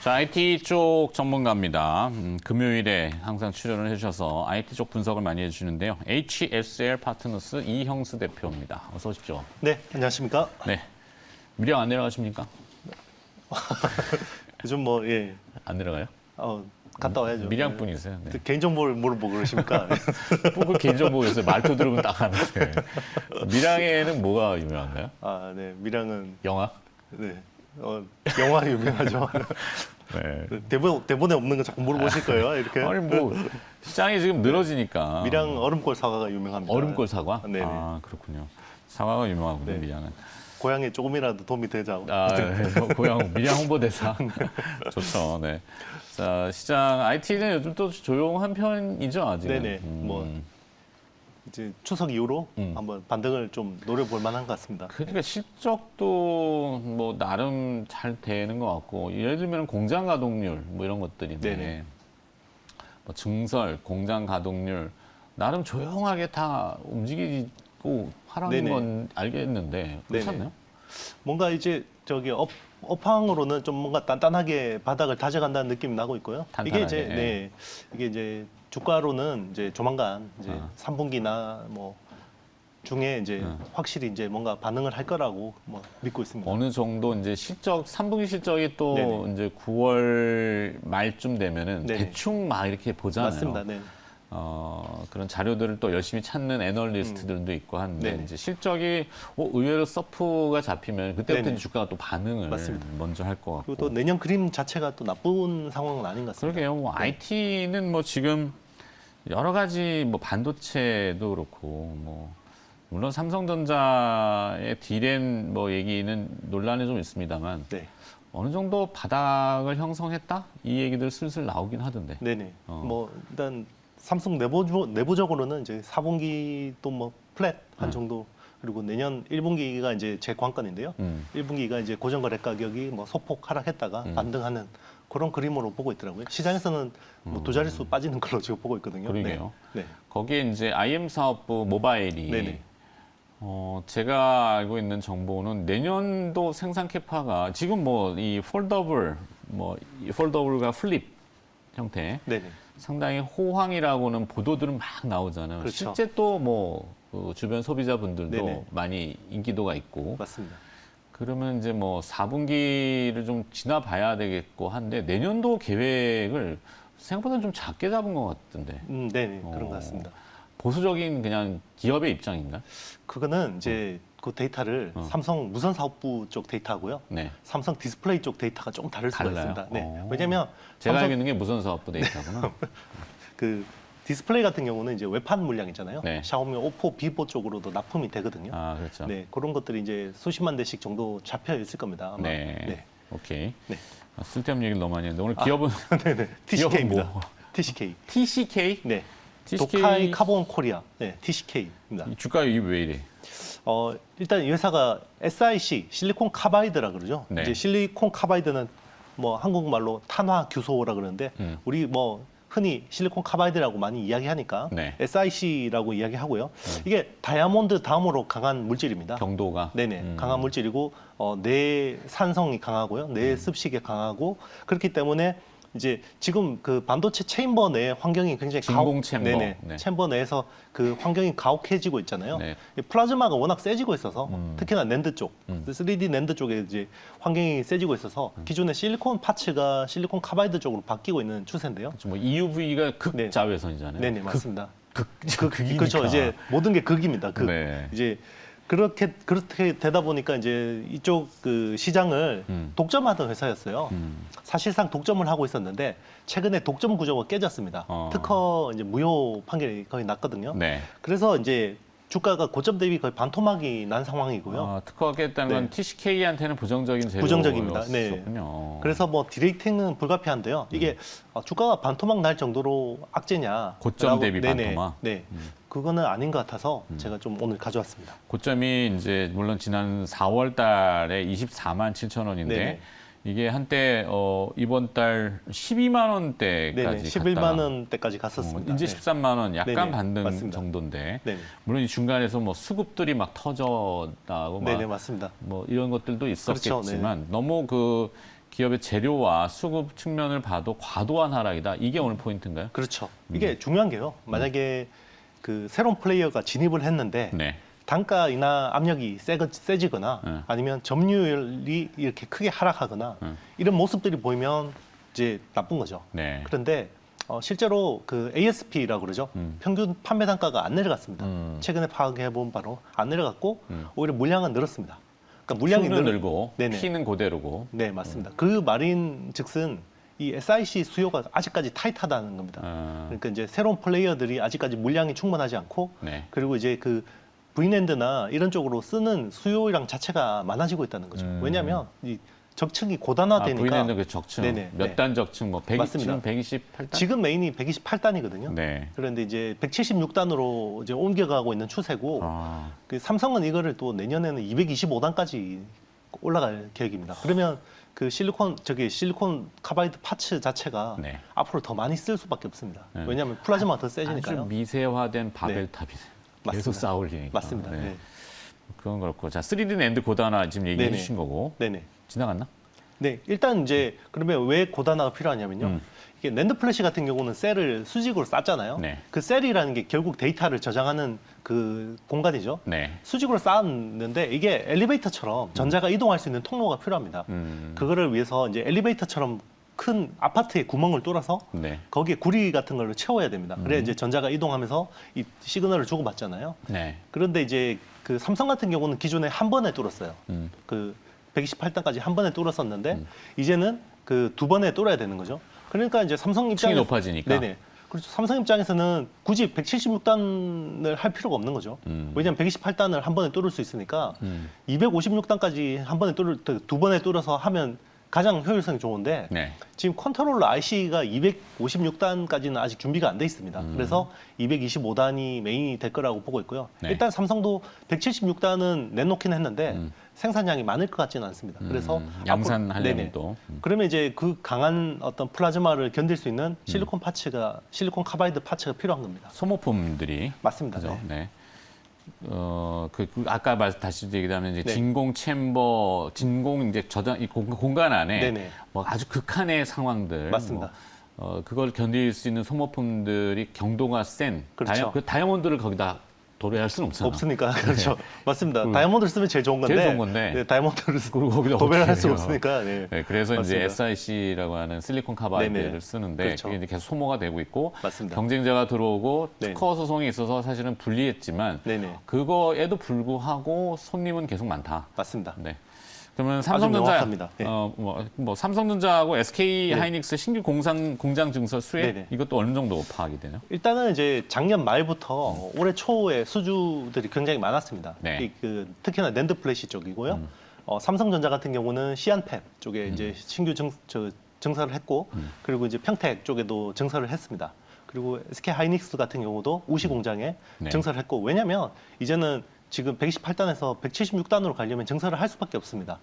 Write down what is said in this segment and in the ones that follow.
자, IT 쪽 전문가입니다. 금요일에 항상 출연을 해주셔서 IT 쪽 분석을 많이 해주시는데요. HSL 파트너스 이형수 대표입니다. 어서 오십시오. 네, 안녕하십니까? 네. 미량 안 내려가십니까? 요즘 뭐, 예. 안 내려가요? 갔다 와야죠. 미량 분이세요. 네. 개인정보를 물어보고 그러십니까? 꼭 개인정보였어요. 말투 들으면 딱 하는데. 미량에는 뭐가 유명한가요? 아, 네. 미량은, 영화? 네. 영화 유명하죠. 네. 대본에 없는 거 자꾸 물어보실 거예요, 이렇게. 아니, 뭐, 시장이 지금 늘어지니까. 미량 얼음골 사과가 유명합니다. 얼음골 사과? 네네. 아, 그렇군요. 사과가 유명하군요, 네. 미량은. 고향에 조금이라도 도움이 되자고. 아, 네. 고향 미량 홍보대사. 좋죠. 네. 자, 시장 IT는 요즘 또 조용한 편이죠, 아직. 네네. 뭐, 이제 추석 이후로 한번 반등을 좀 노려볼 만한 것 같습니다. 그러니까 실적도 뭐 나름 잘 되는 것 같고, 예를 들면 공장 가동률 뭐 이런 것들인데, 네네. 뭐 증설, 공장 가동률 나름 조용하게 다 움직이고 하라는 네네. 건 알겠는데 그렇지 네네. 않나요? 뭔가 이제 업황으로는 좀 뭔가 단단하게 바닥을 다져간다는 느낌이 나고 있고요. 이게 이제 단단하게, 네, 이게 이제 주가로는 이제 조만간 이제 아. 3분기나 뭐 중에 이제 확실히 이제 뭔가 반응을 할 거라고 뭐 믿고 있습니다. 어느 정도 이제 실적 3분기 실적이 또 네네. 이제 9월 말쯤 되면은 네네. 대충 막 이렇게 보잖아요. 맞습니다. 네. 그런 자료들을 또 열심히 찾는 애널리스트들도 있고 한데 네네. 이제 실적이 의외로 서프가 잡히면 그때부터 네네. 이제 주가가 또 반응을 맞습니다. 먼저 할 것 같고. 그리고 또 내년 그림 자체가 또 나쁜 상황은 아닌 것 같습니다. 그러게요. 뭐 IT는 뭐 지금 여러 가지 뭐 반도체도 그렇고 뭐 물론 삼성전자의 디램 뭐 얘기는 논란이 좀 있습니다만 네. 어느 정도 바닥을 형성했다 이 얘기들 슬슬 나오긴 하던데. 네네. 어. 뭐 일단 삼성 내부적으로는 이제 4분기 또 뭐 플랫 한 정도 그리고 내년 1분기가 이제 제 관건인데요. 1분기가 이제 고정거래 가격이 뭐 소폭 하락했다가 반등하는 그런 그림으로 보고 있더라고요. 시장에서는 뭐 두 자릿수 빠지는 걸로 지금 보고 있거든요. 그러게요. 네. 거기에 이제 IM 사업부 모바일이 네네. 제가 알고 있는 정보는 내년도 생산 캐파가 지금 뭐 이 폴더블과 플립 형태 네네. 상당히 호황이라고는 보도들은 막 나오잖아요. 그렇죠. 실제 또 뭐 주변 소비자분들도 네네. 많이 인기도가 있고 맞습니다. 그러면 이제 뭐 4분기를 좀 지나봐야 되겠고 한데 내년도 계획을 생각보다 좀 작게 잡은 것 같던데 네네. 그런 것 같습니다. 보수적인 그냥 기업의 입장인가? 그거는 이제 그 데이터를 삼성 무선 사업부 쪽 데이터하고요. 네. 삼성 디스플레이 쪽 데이터가 조금 다를 수가 달라요? 있습니다. 네. 왜냐면 제가 알고 삼성 있는 게 무선 사업부 데이터구나. 그 디스플레이 같은 경우는 이제 외판 물량 있잖아요. 네. 샤오미, 오포, 비보 쪽으로도 납품이 되거든요. 아, 그렇죠. 네, 그런 것들이 이제 수십만 대씩 정도 잡혀 있을 겁니다. 아마. 네. 네. 오케이. 네. 쓸데없는 얘기를 너무 많이 했는데 오늘 기업은 네네. 기업은 TCK입니다. 뭐? TCK. TCK? 네. TCK 도카이 카본 코리아. 네, TCK입니다. 이 주가 이게 왜 이래? 일단 이 회사가 SiC, 실리콘 카바이드라 그러죠. 네. 이제 실리콘 카바이드는 뭐 한국말로 탄화 규소라 그러는데 우리 뭐 흔히 실리콘 카바이드라고 많이 이야기하니까 네. SiC라고 이야기하고요. 이게 다이아몬드 다음으로 강한 물질입니다. 경도가. 네네, 강한 물질이고 내 산성이 강하고요, 내 습식에 강하고 그렇기 때문에 이제 지금 그 반도체 체인버 내 환경이 굉장히 진공 챔버. 네네, 네. 챔버 내에서 그 환경이 가혹해지고 있잖아요. 네. 이 플라즈마가 워낙 세지고 있어서 특히나 낸드 쪽, 3D 낸드 쪽에 이제 환경이 세지고 있어서 기존의 실리콘 파츠가 실리콘 카바이드 쪽으로 바뀌고 있는 추세인데요. 그렇죠. 뭐 EUV가 네. 극자외선이잖아요. 네네, 맞습니다. 극이니까. 그렇죠. 이제 모든 게 극입니다. 극. 네. 이제 그렇게 되다 보니까 이제 이쪽 그 시장을 독점하던 회사였어요. 사실상 독점을 하고 있었는데 최근에 독점 구조가 깨졌습니다. 특허 이제 무효 판결이 거의 났거든요. 네. 그래서 이제 주가가 고점 대비 거의 반토막이 난 상황이고요. 특허가 깼다는 건 네. TCK한테는 부정적인 부정적입니다. 네. 재료였군요. 그래서 뭐 디레이팅은 불가피한데요. 이게 주가가 반토막 날 정도로 악재냐? 고점 대비 네네. 반토막? 네, 그거는 아닌 것 같아서 제가 좀 오늘 가져왔습니다. 고점이 이제 물론 지난 4월 달에 24만 7천 원인데 네네. 이게 한때 이번 달 12만 원대까지 네네, 11만 원대까지 갔었습니다. 이제 네. 13만 원 약간 네네, 반등 맞습니다. 정도인데 네네. 물론 이 중간에서 뭐 수급들이 막 터져 나고 막 네네, 맞습니다. 뭐 이런 것들도 그렇죠, 있었겠지만 너무 그 기업의 재료와 수급 측면을 봐도 과도한 하락이다. 이게 오늘 포인트인가요? 그렇죠. 이게 중요한 게요. 만약에 그 새로운 플레이어가 진입을 했는데 네. 단가 인하 압력이 세지거나 네. 아니면 점유율이 이렇게 크게 하락하거나 이런 모습들이 보이면 이제 나쁜 거죠. 네. 그런데 실제로 그 ASP라고 그러죠. 평균 판매 단가가 안 내려갔습니다. 최근에 파악해 본 바로 안 내려갔고 오히려 물량은 늘었습니다. 그러니까 물량이 Q는 늘고 네네. P는 그대로고. 네, 맞습니다. 그 말인즉슨 이 SIC 수요가 아직까지 타이트하다는 겁니다. 그러니까 이제 새로운 플레이어들이 아직까지 물량이 충분하지 않고 네. 그리고 이제 그 V낸드나 이런 쪽으로 쓰는 수요량 자체가 많아지고 있다는 거죠. 왜냐하면 이 적층이 고단화되니까. V랜드 그 적층 네네, 몇 네. 단 적층 뭐 100, 맞습니다. 지금 128단. 지금 메인이 128단이거든요. 네. 그런데 이제 176단으로 이제 옮겨가고 있는 추세고 아, 그 삼성은 이거를 또 내년에는 225단까지 올라갈 계획입니다. 그러면 그 실리콘 카바이드 파츠 자체가 네. 앞으로 더 많이 쓸 수밖에 없습니다. 네. 왜냐하면 플라즈마가 더 아주 세지니까요. 미세화된 바벨탑이네. 계속 맞습니다. 쌓아올리니까. 맞습니다. 네. 네. 그건 그렇고. 자, 3D 낸드 고단화 지금 얘기해 네네. 주신 거고. 네네. 지나갔나? 네, 일단 이제 그러면 왜 고단화가 필요하냐면요. 이게 낸드 플래시 같은 경우는 셀을 수직으로 쌓잖아요. 네. 그 셀이라는 게 결국 데이터를 저장하는 그 공간이죠. 네. 수직으로 쌓았는데 이게 엘리베이터처럼 전자가 이동할 수 있는 통로가 필요합니다. 그거를 위해서 이제 엘리베이터처럼 큰 아파트에 구멍을 뚫어서 네. 거기에 구리 같은 걸로 채워야 됩니다. 그래야 이제 전자가 이동하면서 이 시그널을 주고받잖아요. 네. 그런데 이제 그 삼성 같은 경우는 기존에 한 번에 뚫었어요. 그 128단까지 한 번에 뚫었었는데 이제는 그 두 번에 뚫어야 되는 거죠. 그러니까 이제 삼성 층이 입장에서 높아지니까. 네네. 그렇죠. 삼성 입장에서는 굳이 176단을 할 필요가 없는 거죠. 왜냐하면 128단을 한 번에 뚫을 수 있으니까 256단까지 한 번에 두 번에 뚫어서 하면 가장 효율성이 좋은데 네. 지금 컨트롤러 IC가 256단까지는 아직 준비가 안 돼 있습니다. 그래서 225단이 메인이 될 거라고 보고 있고요. 네. 일단 삼성도 176단은 내놓긴 했는데 생산량이 많을 것 같지는 않습니다. 그래서 양산하려면 네네. 또. 그러면 이제 그 강한 어떤 플라즈마를 견딜 수 있는 실리콘 카바이드 파츠가 필요한 겁니다. 소모품들이. 맞습니다. 그죠? 네. 네. 아까 다시 얘기하면 이제 네. 진공 챔버, 진공 이제 저장 이 공간 안에 네네. 뭐 아주 극한의 상황들, 맞습니다. 그걸 견딜 수 있는 소모품들이 경도가 센 그렇죠. 다이아몬드를 거기다 도배할 수는 없잖아. 없으니까 그렇죠. 맞습니다. 다이아몬드를 쓰면 제일 좋은 건데, 제일 좋은 건데. 네, 다이아몬드를 그리고 거기다 도배를 어떻게 할 수 해요? 없으니까. 네. 네, 그래서 맞습니다. 이제 SiC라고 하는 실리콘 카바이드를 네네. 쓰는데 그렇죠. 그게 이제 계속 소모가 되고 있고 맞습니다. 경쟁자가 들어오고 네네. 특허 소송이 있어서 사실은 불리했지만 네네. 그거에도 불구하고 손님은 계속 많다. 맞습니다. 네. 그러면 삼성전자, 명확합니다. 네. 뭐 삼성전자하고 SK 네. 하이닉스 신규 공장 증설 수혜 네네. 이것도 어느 정도 파악이 되나요? 일단은 이제 작년 말부터 올해 초에 수주들이 굉장히 많았습니다. 네. 특히나 낸드 플래시 쪽이고요. 삼성전자 같은 경우는 시안팹 쪽에 이제 신규 증설을 했고, 그리고 이제 평택 쪽에도 증설을 했습니다. 그리고 SK 하이닉스 같은 경우도 우시 공장에 네. 증설을 했고, 왜냐하면 이제는 지금 128단에서 176단으로 가려면 증설을 할 수밖에 없습니다.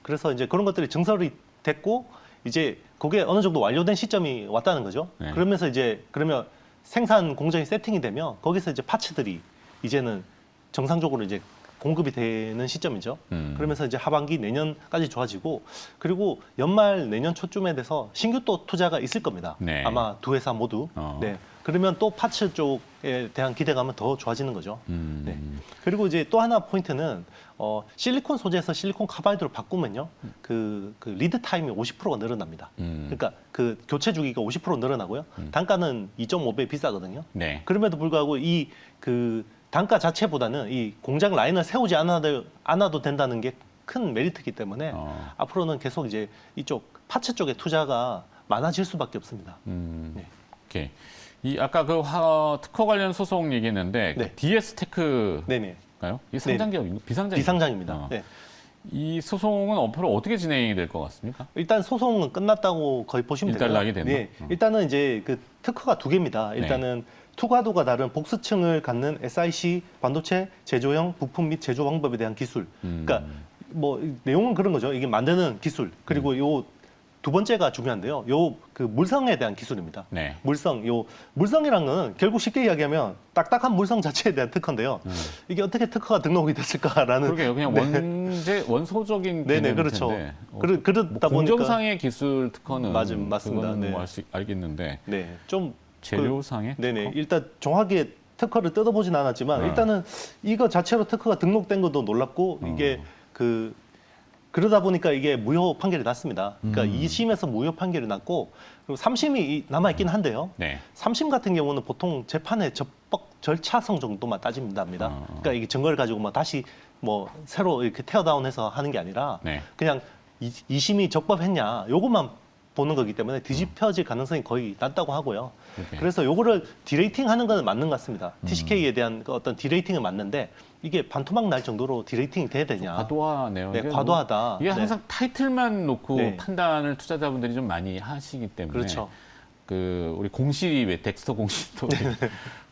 그래서 이제 그런 것들이 증설이 됐고 이제 그게 어느 정도 완료된 시점이 왔다는 거죠. 네. 그러면서 이제 그러면 생산 공정이 세팅이 되면 거기서 이제 파츠들이 이제는 정상적으로 이제 공급이 되는 시점이죠. 그러면서 이제 하반기 내년까지 좋아지고 그리고 연말 내년 초쯤에 돼서 신규 또 투자가 있을 겁니다. 네. 아마 두 회사 모두. 네. 그러면 또 파츠 쪽에 대한 기대감은 더 좋아지는 거죠. 네. 그리고 이제 또 하나 포인트는 실리콘 소재에서 실리콘 카바이드로 바꾸면요, 그 리드 타임이 50%가 늘어납니다. 그러니까 그 교체 주기가 50% 늘어나고요. 단가는 2.5배 비싸거든요. 네. 그럼에도 불구하고 이 그 단가 자체보다는 이 공장 라인을 세우지 않아도 된다는 게 큰 메리트이기 때문에 앞으로는 계속 이제 이쪽 파츠 쪽에 투자가 많아질 수밖에 없습니다. 네. 오케이. 이 아까 그 특허 관련 소송 얘기했는데 네. 그 DS 테크가요? 네네. 이게 상장 기업인가? 비상장? 비상장입니다. 네. 이 소송은 앞으로 어떻게 진행이 될 것 같습니까? 일단 소송은 끝났다고 거의 보시면 되고요. 일단락이 됐나? 네. 일단은 이제 그 특허가 두 개입니다. 일단은 투과도가 다른 복수층을 갖는 SiC 반도체 제조형 부품 및 제조 방법에 대한 기술. 그러니까 뭐 내용은 그런 거죠. 이게 만드는 기술 그리고 요 두 번째가 중요한데요. 요 그 물성에 대한 기술입니다. 네. 물성이란 건 결국 쉽게 이야기하면 딱딱한 물성 자체에 대한 특허인데요. 이게 어떻게 특허가 등록이 됐을까라는. 그러게요. 그냥 원소적인 네네, 개념일 그렇죠. 텐데. 그러다 뭐 보니까 공정상의 기술 특허는 맞습니다. 그거는 네. 뭐 알겠는데 네, 좀 재료상의 네네. 특허? 일단 정확하게 특허를 뜯어보진 않았지만 일단은 이거 자체로 특허가 등록된 것도 놀랍고 이게 그러다 보니까 이게 무효 판결이 났습니다. 그러니까 2심에서 무효 판결이 났고 그리고 3심이 남아있긴 한데요. 네. 3심 같은 경우는 보통 재판의 절차성 정도만 따집니다. 그러니까 이게 증거를 가지고 뭐 다시 뭐 새로 이렇게 테어다운해서 하는 게 아니라 네. 그냥 2심이 적법했냐 요것만 보는 거기 때문에 뒤집혀질 가능성이 거의 낮다고 하고요. 오케이. 그래서 요거를 디레이팅 하는 건 맞는 것 같습니다. TCK에 대한 그 어떤 디레이팅은 맞는데 이게 반토막 날 정도로 디레이팅이 돼야 되냐. 과도하네요. 네, 이게 과도하다. 이게 네. 항상 타이틀만 놓고 네. 판단을 투자자분들이 좀 많이 하시기 때문에 그렇죠. 그 우리 공시 왜 덱스터 공시도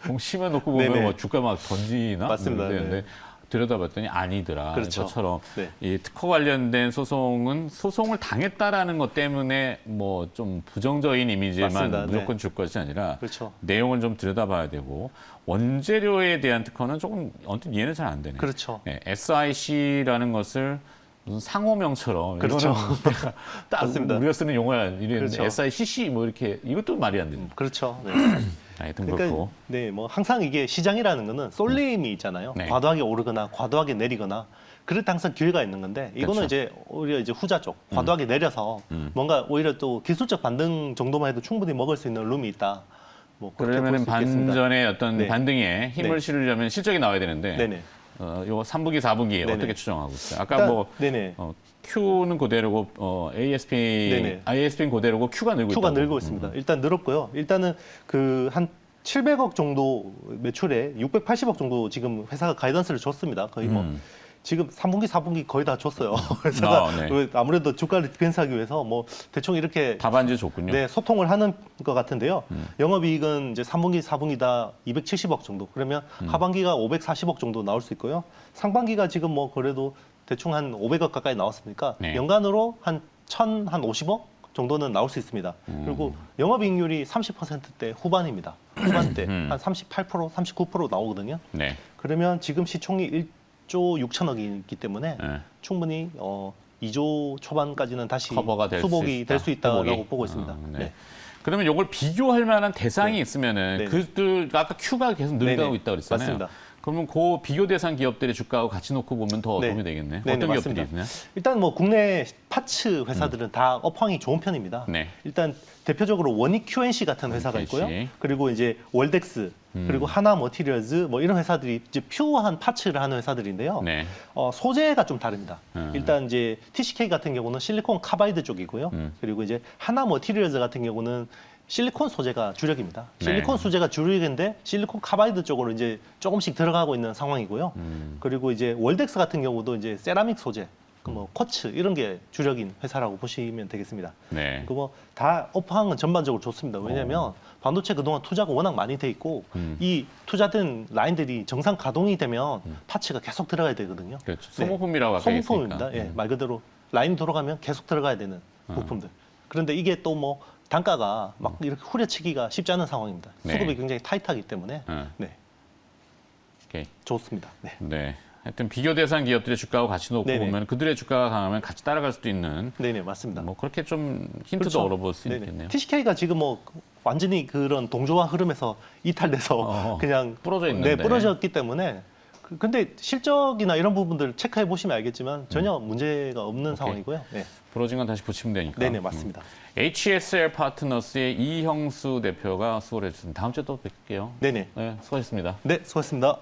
공시만 놓고 보면 네네. 뭐 주가 막 던지나 맞습니다. 그런데 네. 들여다봤더니 아니더라. 그렇죠. 이것처럼 네. 이 특허 관련된 소송은 소송을 당했다라는 것 때문에 뭐 좀 부정적인 이미지만 맞습니다. 무조건 네. 줄 것이 아니라 그렇죠. 내용을 좀 들여다봐야 되고 원재료에 대한 특허는 조금 언뜻 이해는 잘 안 되네요. 그렇죠. 네, SIC라는 것을 무슨 상호명처럼 그렇죠. 이거는 딱 맞습니다. 우리가 쓰는 용어야 이런 그렇죠. SICC 뭐 이렇게 이것도 말이 안 되는. 그렇죠. 네. 하여튼 그러니까 그렇고. 네, 뭐 항상 이게 시장이라는 거는 쏠림이 있잖아요. 네. 과도하게 오르거나 과도하게 내리거나 그럴 때 항상 기회가 있는 건데 이거는 그렇죠. 이제 오히려 이제 후자 쪽 과도하게 내려서 뭔가 오히려 또 기술적 반등 정도만 해도 충분히 먹을 수 있는 룸이 있다. 뭐 그렇게 그러면은 볼수 있겠습니다. 반전의 어떤 네. 반등에 힘을 네. 실으려면 실적이 나와야 되는데 네네. 요 3분기, 4분기 네네. 어떻게 추정하고 있어요? 아까 일단, 뭐 네네. Q는 그대로고 네네. ISP는 그대로고 Q가 늘고 Q가 있다고. 늘고 있습니다. 일단 늘었고요. 일단은 그 한 700억 정도 매출에 680억 정도 지금 회사가 가이던스를 줬습니다. 거의 뭐 지금 3분기, 4분기 거의 다 줬어요. 회사가 네. 아무래도 주가를 디펜스하기 위해서 뭐 대충 이렇게 답안지 줬군요. 네, 소통을 하는 것 같은데요. 영업이익은 이제 3분기, 4분기 다 270억 정도. 그러면 하반기가 540억 정도 나올 수 있고요. 상반기가 지금 뭐 그래도 대충 한 500억 가까이 나왔으니까 네. 연간으로 한 1,050억 정도는 나올 수 있습니다. 그리고 영업이익률이 30%대 후반입니다. 후반대 한 38%, 39% 나오거든요. 네. 그러면 지금 시총이 1조 6천억이기 때문에 네. 충분히 2조 초반까지는 다시 커버가 될 수 수복이 있다. 될 수 있다고 회복이. 보고 있습니다. 네. 네. 그러면 이걸 비교할 만한 대상이 네. 있으면은 네네. 그들 아까 Q가 계속 늘어나고 네네. 있다고 그랬잖아요. 맞습니다. 그러면 그 비교 대상 기업들의 주가하고 같이 놓고 보면 더 네. 도움이 되겠네. 네네, 어떤 기업들이 맞습니다. 있냐? 일단 뭐 국내 파츠 회사들은 다 업황이 좋은 편입니다. 네. 일단 대표적으로 원익 QNC 같은 회사가 QNC. 있고요. 그리고 이제 월덱스 그리고 하나 머티리얼즈 뭐 이런 회사들이 이제 퓨어한 파츠를 하는 회사들인데요. 네. 소재가 좀 다릅니다. 일단 이제 TCK 같은 경우는 실리콘 카바이드 쪽이고요. 그리고 이제 하나 머티리얼즈 같은 경우는 실리콘 소재가 주력입니다. 실리콘 네. 소재가 주력인데 실리콘 카바이드 쪽으로 이제 조금씩 들어가고 있는 상황이고요. 그리고 이제 월덱스 같은 경우도 이제 세라믹 소재, 뭐 쿼츠 이런 게 주력인 회사라고 보시면 되겠습니다. 네. 그 뭐 다 업황은 전반적으로 좋습니다. 왜냐하면 반도체 그동안 투자가 워낙 많이 돼 있고 이 투자된 라인들이 정상 가동이 되면 파츠가 계속 들어가야 되거든요. 그렇죠. 네. 소모품이라고 아까 소모품입니다. 했으니까. 예, 말 그대로 라인 돌아가면 계속 들어가야 되는 부품들. 그런데 이게 또 뭐 단가가 막 이렇게 후려치기가 쉽지 않은 상황입니다. 네. 수급이 굉장히 타이트하기 때문에 네, 오케이. 좋습니다. 네. 네. 하여튼 비교 대상 기업들의 주가하고 같이 놓고 네네. 보면 그들의 주가가 강하면 같이 따라갈 수도 있는 네네, 맞습니다. 뭐 그렇게 좀 힌트도 그렇죠. 얻어볼 수 네네. 있겠네요. TCK가 지금 뭐 완전히 그런 동조화 흐름에서 이탈돼서 그냥 부러져 있는데. 네, 부러졌기 때문에 근데 실적이나 이런 부분들 체크해 보시면 알겠지만 전혀 문제가 없는 상황이고요. 네. 부러진 건 다시 붙이면 되니까. 네네, 맞습니다. HSL 파트너스의 이형수 대표가 수고를 해주셨습니다. 다음 주에 또 뵐게요. 네네. 네, 수고하셨습니다. 네, 수고하셨습니다.